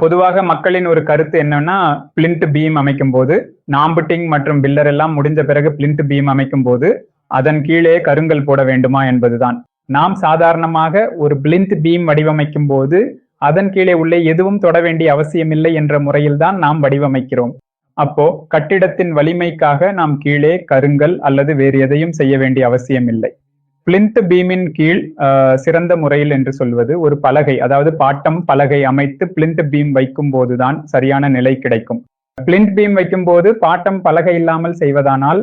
பொதுவாக மக்களின் ஒரு கருத்து என்னன்னா, பிளின்த் பீம் அமைக்கும் போது, நாம்புட்டிங் மற்றும் பில்லர் எல்லாம் முடிஞ்ச பிறகு பிளின்த் பீம் அமைக்கும் போது, அதன் கீழே கருங்கல் போட வேண்டுமா என்பதுதான். நாம் சாதாரணமாக ஒரு பிளின்த் பீம் வடிவமைக்கும் போது, அதன் கீழே உள்ளே எதுவும் தொட வேண்டிய அவசியமில்லை என்ற முறையில்தான் நாம் வடிவமைக்கிறோம். அப்போ கட்டிடத்தின் வலிமைக்காக நாம் கீழே கருங்கல் அல்லது வேறு எதையும் செய்ய வேண்டிய அவசியம் இல்லை. பிளின்த் பீமின் கீழ் சிறந்த முறையில் என்று சொல்வது ஒரு பலகை, அதாவது பாட்டம் பலகை அமைத்து பிளின்த் பீம் வைக்கும் போதுதான் சரியான நிலை கிடைக்கும். பிளின்த் பீம் வைக்கும் போது பாட்டம் பலகை இல்லாமல் செய்வதானால்